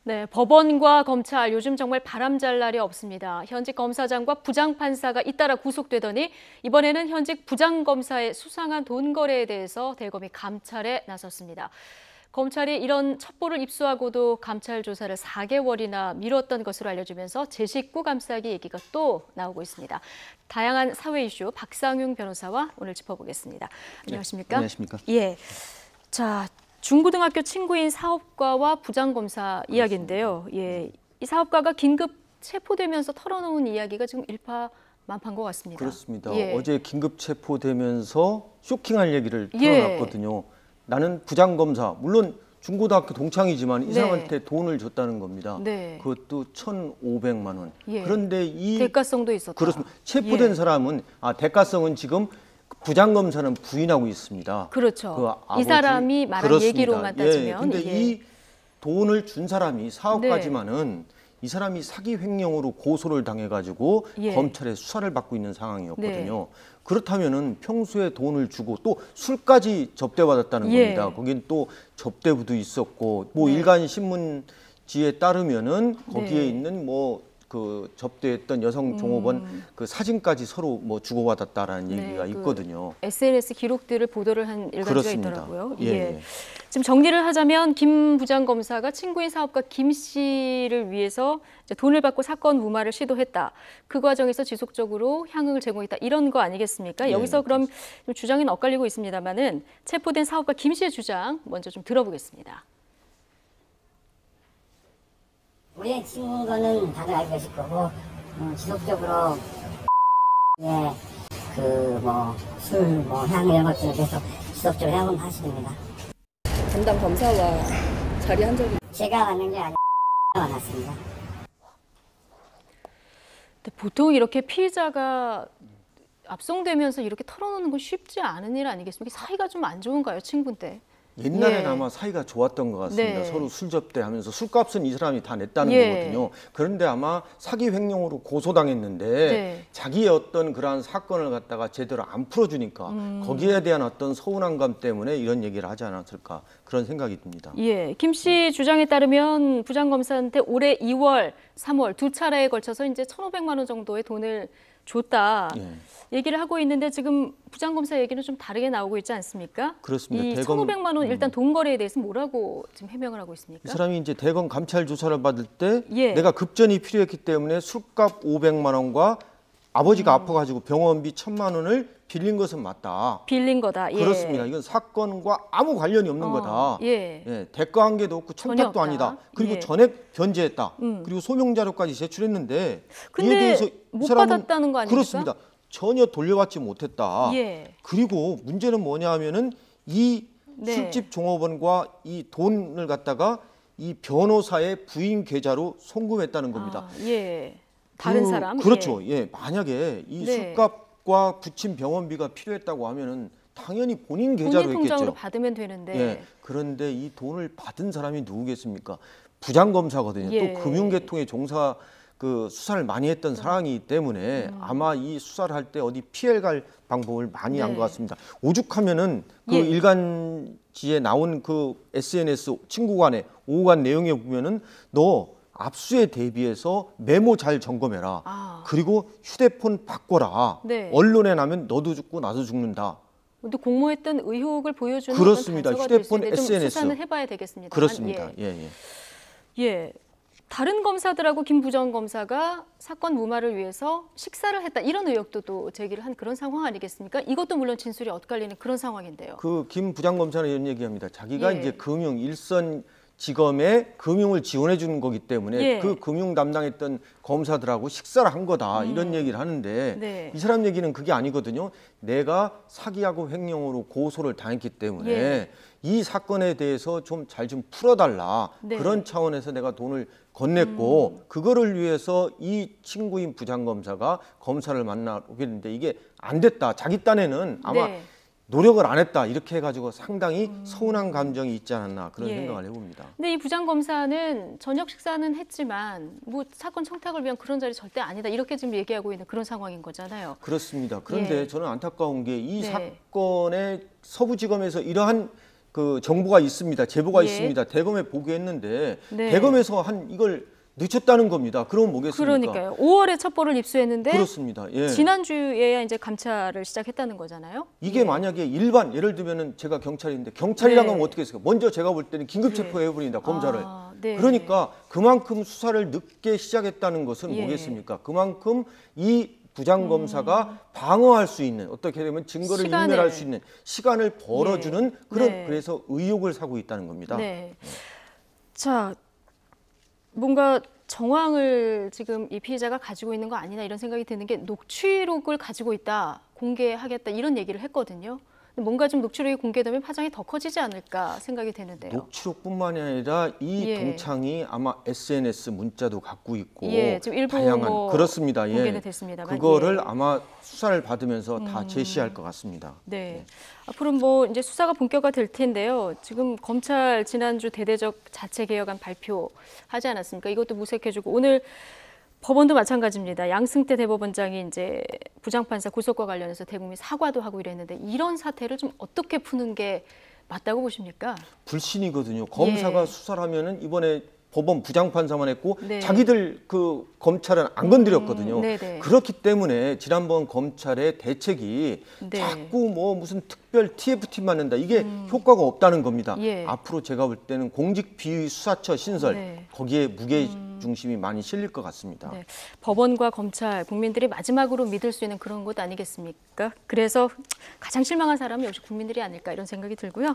네, 법원과 검찰 요즘 정말 바람잘 날이 없습니다. 현직 검사장과 부장판사가 잇따라 구속되더니 이번에는 현직 부장검사의 수상한 돈 거래에 대해서 대검이 감찰에 나섰습니다. 검찰이 이런 첩보를 입수하고도 감찰 조사를 4개월이나 미뤘던 것으로 알려지면서 제 식구 감싸기 얘기가 또 나오고 있습니다. 다양한 사회 이슈 박상용 변호사와 오늘 짚어보겠습니다. 안녕하십니까? 네, 안녕하십니까? 예. 자, 중고등학교 친구인 사업가와 부장검사 이야기인데요. 예, 이 사업가가 긴급 체포되면서 털어놓은 이야기가 지금 일파만파인 것 같습니다. 그렇습니다. 예. 어제 긴급 체포되면서 쇼킹한 얘기를 털어놨거든요. 나는 부장검사, 물론 중고등학교 동창이지만 이 사람한테 돈을 줬다는 겁니다. 네. 그것도 1,500만 원. 예. 그런데 이 대가성도 있었다. 그렇습니다. 체포된 사람은 대가성은 지금 부장검사는 부인하고 있습니다. 그렇죠. 그 이 사람이 말한 그렇습니다. 얘기로만 따지면. 근데 이 돈을 준 사람이 사업가지만은 이 사람이 사기 횡령으로 고소를 당해가지고 검찰의 수사를 받고 있는 상황이었거든요. 그렇다면은 평소에 돈을 주고 또 술까지 접대받았다는 겁니다. 거긴 또 접대부도 있었고 뭐 일간 신문지에 따르면은 거기에 있는 뭐 그 접대했던 여성 종업원 그 사진까지 서로 뭐 주고받았다라는 얘기가 있거든요. SNS 기록들을 보도를 한 일간지가 있더라고요. 예. 지금 정리를 하자면 김 부장검사가 친구인 사업가 김 씨를 위해서 이제 돈을 받고 사건 무마를 시도했다. 그 과정에서 지속적으로 향응을 제공했다. 이런 거 아니겠습니까? 여기서 그럼 좀 주장이 엇갈리고 있습니다만은 체포된 사업가 김 씨의 주장 먼저 좀 들어보겠습니다. 우리의 친구는 다들 알고 계실 거고 지속적으로 술, 향 이런 것들에 대해서 지속적으로 향응 하십니다. 담당 검사와 자리한 적이 제가 왔는 게 아니라 왔습니다. 보통 이렇게 피의자가 압송되면서 이렇게 털어놓는 건 쉽지 않은 일 아니겠습니까? 사이가 좀 안 좋은가요, 친구인데? 옛날에는 아마 사이가 좋았던 것 같습니다. 서로 술 접대하면서 술값은 이 사람이 다 냈다는 거거든요. 그런데 아마 사기 횡령으로 고소당했는데 자기의 어떤 그러한 사건을 갖다가 제대로 안 풀어주니까 거기에 대한 어떤 서운한 감 때문에 이런 얘기를 하지 않았을까 그런 생각이 듭니다. 예, 김 씨 주장에 따르면 부장검사한테 올해 2월, 3월 두 차례에 걸쳐서 이제 1,500만 원 정도의 돈을 줬다 얘기를 하고 있는데 지금 부장검사 얘기는 좀 다르게 나오고 있지 않습니까? 그렇습니다. 이 1,500만 원 일단 돈 거래에 대해서 뭐라고 지금 해명을 하고 있습니까? 이 사람이 이제 대검 감찰 조사를 받을 때 내가 급전이 필요했기 때문에 술값 500만 원과 아버지가 아파가지고 병원비 1,000만 원을 빌린 것은 맞다. 빌린 거다. 그렇습니다. 이건 사건과 아무 관련이 없는 거다. 대가 관계도 없고 청탁도 아니다. 그리고 전액 변제했다. 그리고 소명 자료까지 제출했는데 근데 이에 대해서 못 받았다는 거 아닙니까? 그렇습니다. 전혀 돌려받지 못했다. 그리고 문제는 뭐냐 하면은 이 술집 종업원과 이 돈을 갖다가 이 변호사의 부인 계좌로 송금했다는 겁니다. 다른 사람? 그렇죠. 만약에 이 술값과 붙인 병원비가 필요했다고 하면은 당연히 본인 계좌로 본인 했겠죠. 통장으로 받으면 되는데. 그런데 이 돈을 받은 사람이 누구겠습니까? 부장검사거든요. 또 금융계통의 종사 그 수사를 많이 했던 사람이기 때문에 아마 이 수사를 할 때 어디 피해 갈 방법을 많이 한 것 같습니다. 오죽하면은 그 일간지에 나온 그 SNS 친구 간의 오후 간 내용에 보면은 너 압수에 대비해서 메모 잘 점검해라. 그리고 휴대폰 바꿔라. 언론에 나면 너도 죽고 나도 죽는다. 근데 공모했던 의혹을 보여주는 그렇습니다. 휴대폰 좀 SNS 수사는 해봐야 되겠습니다. 그렇습니다. 다른 검사들하고 김 부장검사가 사건 무마를 위해서 식사를 했다 이런 의혹도 또 제기를 한 그런 상황 아니겠습니까? 이것도 물론 진술이 엇갈리는 그런 상황인데요. 그 김 부장검사는 이런 얘기합니다. 자기가 이제 금융 일선 지검에 금융을 지원해 주는 거기 때문에 그 금융 담당했던 검사들하고 식사를 한 거다 이런 얘기를 하는데 이 사람 얘기는 그게 아니거든요. 내가 사기하고 횡령으로 고소를 당했기 때문에 이 사건에 대해서 좀 잘 좀 풀어달라 그런 차원에서 내가 돈을 건넸고 그거를 위해서 이 친구인 부장검사가 검사를 만나게 했는데 이게 안 됐다. 자기 딴에는 아마 노력을 안 했다 이렇게 해가지고 상당히 서운한 감정이 있지 않았나 그런 생각을 해봅니다. 근데 이 부장검사는 저녁 식사는 했지만 뭐 사건 청탁을 위한 그런 자리 절대 아니다 이렇게 지금 얘기하고 있는 그런 상황인 거잖아요. 그렇습니다. 그런데 저는 안타까운 게 이 사건의 서부지검에서 이러한 그 정보가 있습니다. 제보가 예. 있습니다. 대검에 보고했는데 네. 대검에서 이걸 늦췄다는 겁니다. 그럼 뭐겠습니까? 그러니까요. 5월에 첩보를 입수했는데 그렇습니다. 예. 지난주에야 이제 감찰을 시작했다는 거잖아요. 이게 예. 만약에 일반 예를 들면은 제가 경찰인데 경찰이랑 네. 하면 어떻게 했을까? 먼저 제가 볼 때는 긴급 네. 체포해 버린다 검사를. 아, 네. 그러니까 그만큼 수사를 늦게 시작했다는 것은 예. 뭐겠습니까? 그만큼 이 부장검사가 방어할 수 있는 어떻게 되면 증거를 시간을. 인멸할 수 있는 시간을 벌어주는 그런 네. 그래서 의혹을 사고 있다는 겁니다. 네. 자, 뭔가 정황을 지금 이 피해자가 가지고 있는 거 아니나 이런 생각이 드는 게 녹취록을 가지고 있다, 공개하겠다 이런 얘기를 했거든요. 근데 뭔가 좀 녹취록이 공개되면 파장이 더 커지지 않을까 생각이 되는데요. 녹취록뿐만이 아니라 이 예. 동창이 아마 SNS 문자도 갖고 있고 예, 지금 일부 다양한 뭐 그렇습니다. 공개는 예. 됐습니다만, 그거를 예. 아마 수사를 받으면서 다 제시할 것 같습니다. 네. 앞으로 뭐 이제 수사가 본격화될 텐데요. 지금 검찰 지난주 대대적 자체 개혁안 발표하지 않았습니까? 이것도 무색해주고 오늘 법원도 마찬가지입니다. 양승태 대법원장이 이제 부장판사 구속과 관련해서 대국민 사과도 하고 이랬는데 이런 사태를 좀 어떻게 푸는 게 맞다고 보십니까? 불신이거든요. 검사가 예. 수사를 하면은 이번에 법원 부장판사만 했고 네. 자기들 그 검찰은 안 건드렸거든요. 네네. 그렇기 때문에 지난번 검찰의 대책이 네. 자꾸 뭐 무슨 특별 TF팀 만든다 이게 효과가 없다는 겁니다. 예. 앞으로 제가 볼 때는 공직비위수사처 신설 네. 거기에 무게 중심이 많이 실릴 것 같습니다. 네. 법원과 검찰, 국민들이 마지막으로 믿을 수 있는 그런 곳 아니겠습니까? 그래서 가장 실망한 사람은 역시 국민들이 아닐까 이런 생각이 들고요.